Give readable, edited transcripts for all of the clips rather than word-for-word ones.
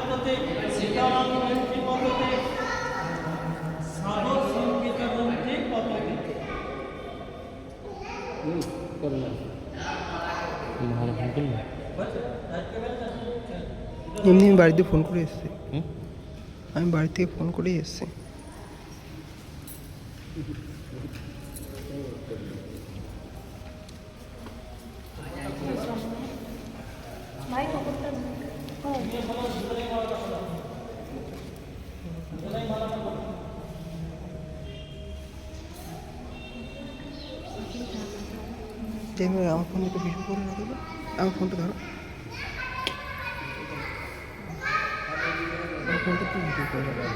পদ্ধতি সীতারাম গ্রন্থি পদ্ধতি সাগর সংগীত গ্রন্থি পদ্ধতি। এমনি আমি বাড়িতে ফোন করে এসেছি, আমি বাড়ি থেকে ফোন করেই এসেছি। আমার ফোন একটু ভিডিও করে রাখো, আমার ফোনটা ধরো, আমার ফোনটা একটু ভিডিও করে রাখো।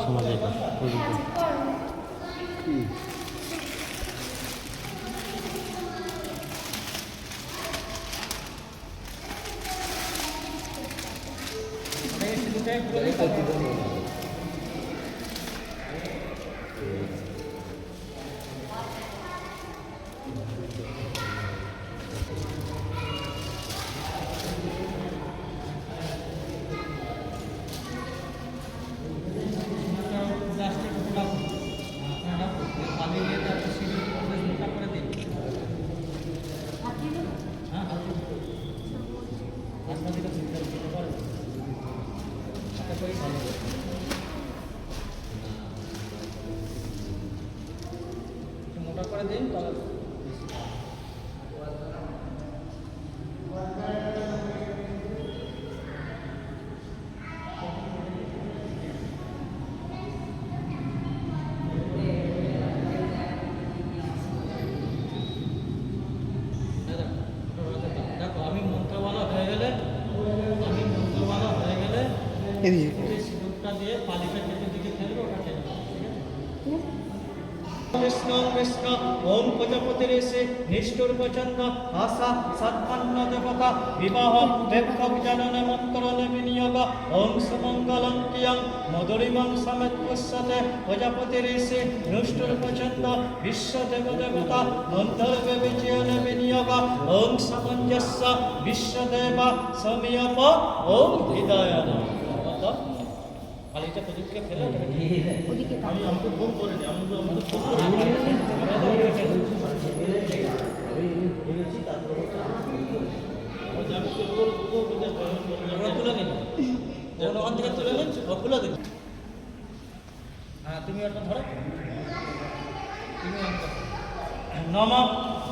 সমাজে মোটা করে দিন তাহলে দেখো আমি মন্ত্রওয়ালা হয়ে গেলে সিঁদুরটা দিয়ে পালিটা কেটে দিকে ফেলবো, ওটা খেয়ে নেবো, ঠিক আছে? কৃষ্ণ কৃষ্ণ ওম প্রজাপতি ঋষি নিষ্ঠুর প্রচন্ড আশা সৎপন্ন দেবতা বিবাহ বেক্ষক জনন মন্ত্রণ বিনিয়োগ ওম সুমঙ্গলং কিয়ং মধুরিমং সমেত পুষ্যতে প্রজাপতি ঋষি নিষ্ঠুর প্রচন্ড বিশ্ব দেবতা মন্ত্রবে বিজয়ন বিনিয়োগ ওম সামঞ্জস্য বিশ্বদেব সমীয়প ওম হৃদয়ন। পালিটা প্রদীপকে ফেলে আমি আমাকে ফোন করে দিই, আমাকে ফোন করে তুলে নিন, ওখান থেকে তুলে নিন, খুলে দিন। হ্যাঁ তুমি ওটা ধরো, তুমি নম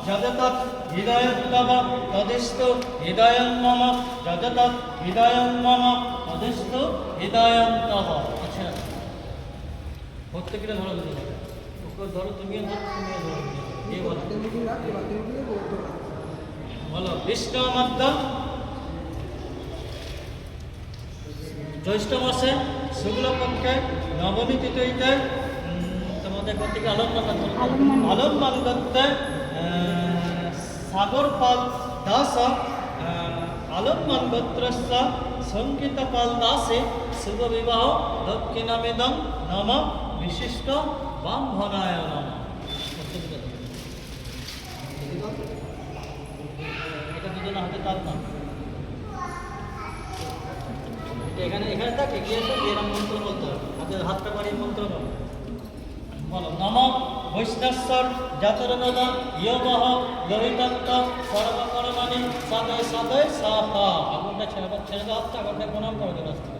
যদতৎ হৃদয়ং তব তদিস্তু হৃদয়ং মম যদতৎ হৃদয়ং মম তদিস্তু হৃদয়ং তব। আচ্ছা প্রত্যেকটা ধরো দিতে হবে, ওকে ধরো, তুমিও ধরো, তুমিও ধরো, এই বলো বলো বিষ্ণু মধ্যম জ্যৈষ্ঠ মাসে শুক্লপক্ষে নবমী তিথিতে তোমাদের কর্তৃক আলম্বান দত্তে সাগর পাল দাস আলম্বান গোত্রস্য সংকিত পাল দাসে শুভ বিবাহ দক্ষিণামেদং নম বিশিষ্ট ব্রাহ্মণায় নম। এটা দুজন হাতে তার নাম এখানে এখানে থাকে গিয়ে এরকম মন্ত্র বলতে হবে, হাতের হাতটা বাড়িয়ে মন্ত্র বলো নম বৈষ্ণশ্বর জাতরনদা ইয়মহ লোহিতান্ত সর্বকর্মাণি সদয় সদয় সাহা। আগুনটা ছেড়ে দেওয়া হচ্ছে, আগুনটা প্রণাম করে দেওয়া হচ্ছে।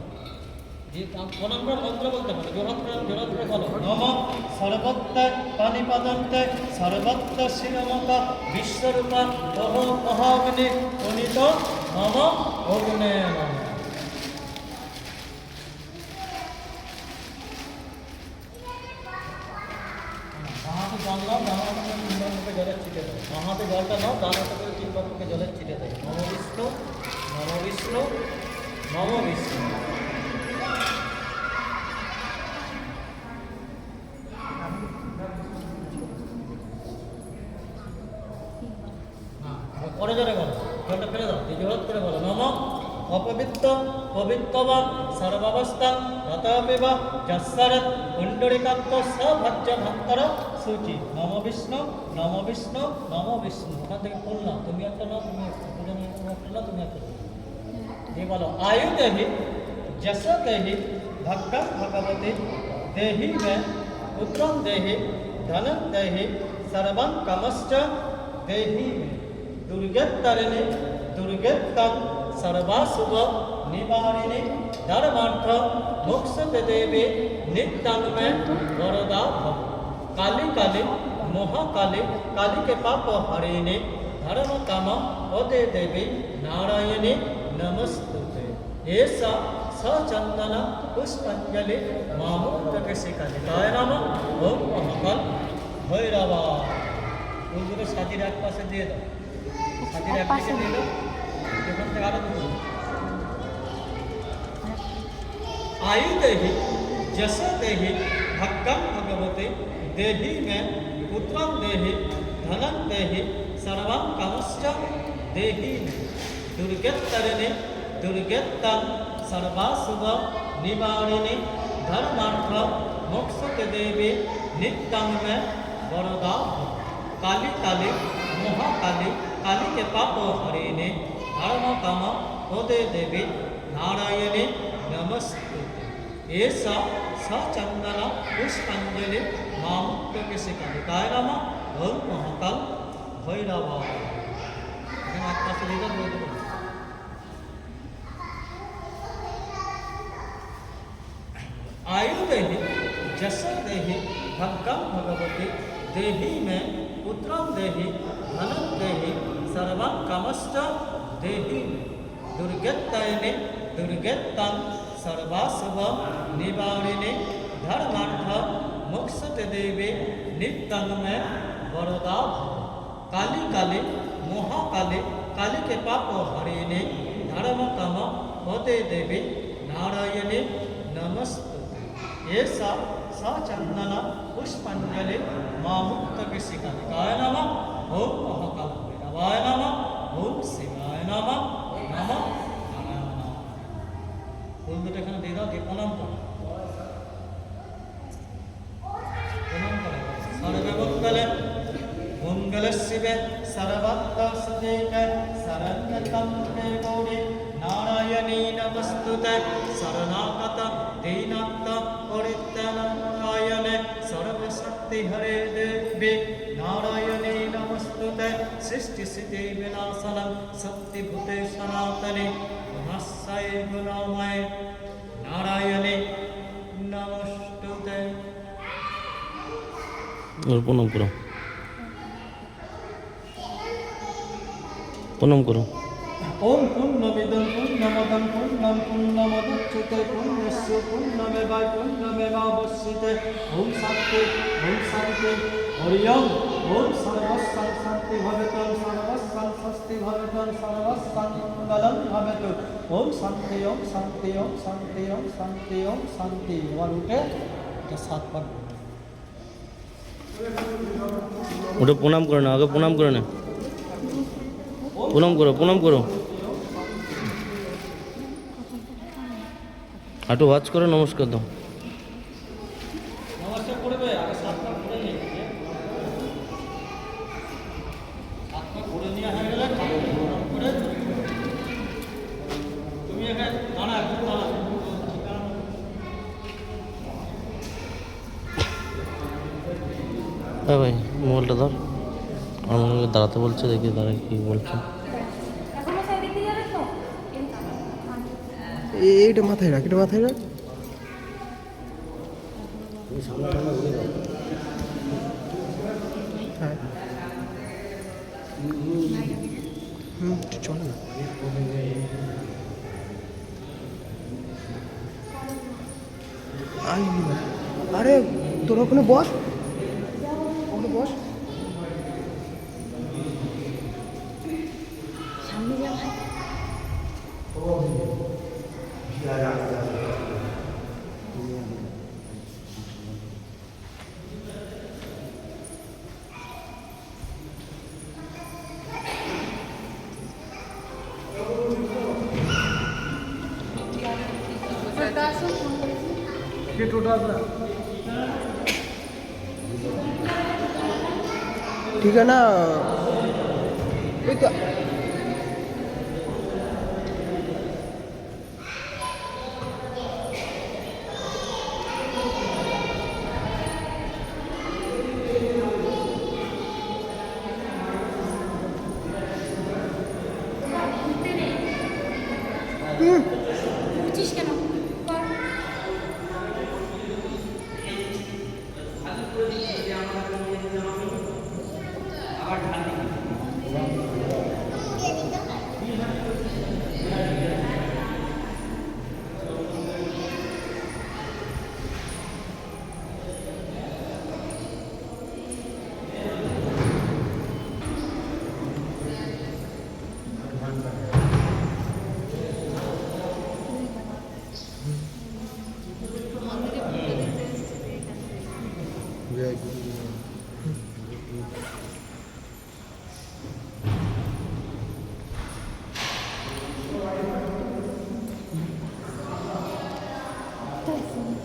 প্রণাম করে মন্ত্র বলতে পারে, জোরত করে বলো। নম সর্বত্র পানিপাদন্তে সর্বত্র শিরমক বিশ্বরূপা ওহ মহাগ্নি প্রণীত নম অগ্নে নম। বাঁহাতে জল নাও, ডান হাতে করে তিনবার মুখে জলের ছিটে দেয়। বাঁহাতে জলটা নাও, ডান হাতে করে তিনবার মুখে জলের ছিটে দেয়। নম বিষ্ণু নম বিষ্ণু নম বিষ্ণু। পরে জোরে বলো, জলটা ফেলে দাও, জোরত করে বলো। নম অপবিত্র পবিত্রবা সর্বাবস্থা রতপেবা যশ্বরৎ কুণ্ডরিকাত্ম সভজ্য ভক্তর সূচি। নম বিষ্ণু নম বিষ্ণু নম বিষ্ণু। ওখান থেকে পড়লাম, তুমি একটা নাও, তুমি একটা তুমি একটা দিয়ে বলো। আয়ু দেহি যশ দেহি ভক্তম ভগবতী দেহি মে পুত্রম দেহি ধনম দেহি সর্বং কামশ্চ দেহি মে দুর্গেত্তরিণী দুর্গেত্তম সর্বাশুভ নিবারিণী ধর্মার্থ মোক্ষতে দেবী नित्यं में वरदा भव। काली काली महाकाली काली के पाप हरिणी धर्म काम ओदे देवी नारायणी नमस्तुते। ऐसा सचंदन पुष्पांजलि मामुक्त के शिकालिकाय नमः। ओम महाकाल भैरवा। उनको साथी एक पास दिए दो, साथी एक पास दिए दो, देखो तक आ रहा आयु देहि जस देहि भक्कम भगवते देहि में पुत्रम देहि धनम देहि सर्वं कामश्च देहि में दुर्गेत्तरिणे दुर्गेत्तं सर्वाशुभ निवारिणे धर्मार्थ मोक्षते देवी नित्यं में वरदा भव। काली काली महाकाली काली के पाप हरिणे धर्म काम ओदे देवी नारायणी नमस्ते। ऐसा सचंदन पुष्पांजलि मामुक्त के शिकालिकाय नमः। ओम महाकाल भैरवा। आयु देहि जस देहि भक्कम भगवती देहि में पुत्रम देहि धनम देहि सर्वं कामश्च देहि में दुर्गेत्तरिणे दुर्गेत्तं सर्वाशुभ निवारिणे धर्मार्थ मोक्षते देवी नित्यं में वरदा भव। काली काली महाकाली काली के पाप हरिणे धर्म काम ओदे देवी नारायणी नमस्तुते। ऐसा सचंदन पुष्पांजलि मामुक्त के शिकालिकाय नमः। ओम महाकाल भैरवाय नमः। ओम शिवाय नमः। नमः ফুল দুটো এখানে দিয়ে দাও, দিয়ে প্রণাম করো, প্রণাম করো। সর্বে মঙ্গলে মঙ্গলে শিবে সর্বাত্ম সদেবে শরণ্যতম হে গৌরী নারায়ণী নমস্তুতে। শরণাগত দীনাত্ম পরিত্রাণায় সর্বশক্তি হরে দেবী নারায়ণী নমস্তুতে। সৃষ্টি স্থিতি বিনাশনম শক্তিভূতে সনাতনে মহাশয় গুণময় নারায়ণী নমস্তুতে। প্রণাম করো, প্রণাম করো। ओम पूर्णमिदं पूर्णमदं पूर्णं पूर्णमुदच्यते पूर्णस्य पूर्णमेवावशिष्यते। ओम शांति हरि ओम। ओम सर्वस्सं शांति भवेतु सर्वस्सं स्वस्ति भवेतु सर्वस्सं मङ्गलं भवेतु। ओम शांति ओम शांति ओम शांति ओम शांति ओम शांति। और उठे तो 7 बार ওটা প্রণাম করে না, আগে প্রণাম করে না, প্রণাম করো, প্রণাম করো, হাঁটু ওয়াচ করো, নমস্কার দাও। নমস্কার করবে, আগে 7 বার করে নিয়ে 7 বার করে নিয়ে হয়ে গেলে প্রণাম করে তুমি এখানে দাঁড়া, একটু দাঁড়া। হ্যাঁ ভাই মোবাইলটা ধর আমার মনে হয় দাঁড়াতে বলছে দেখি দাঁড়া কি বলছে এখনো সাইডে দিয়ে যাবে তো এইটা মাথায় রাখ, এটা মাথায় রাখ। হ্যাঁ চল না। আরে তোর ওখানে বস, ওখানে বস। সামনে যা ভাই ठीक है ना, वही तो। বুঝছিস কেন কর।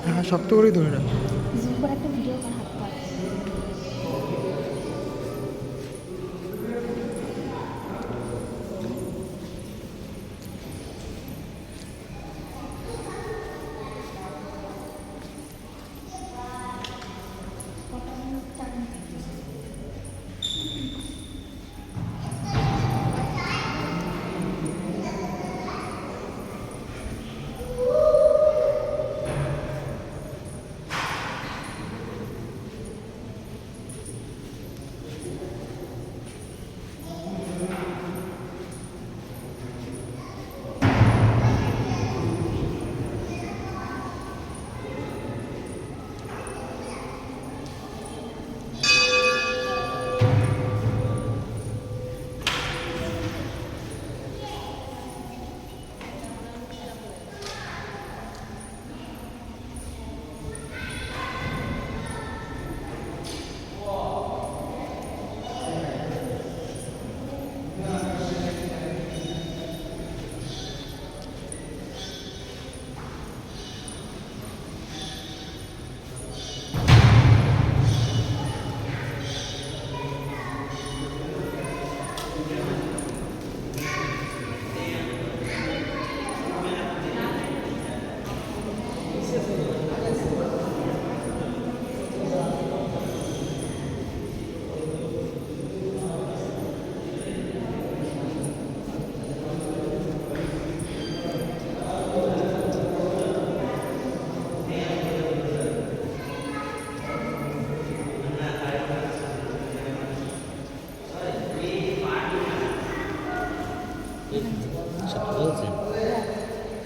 হ্যাঁ শক্ত করেই ধরে রাখ। জুম করে একটা ভিডিও কর হাত পা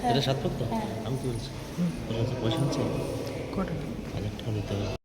এটা 7 পাতা আমি কি বলছি পয়সা আছে কটা? 1000 টাকা দিতে হবে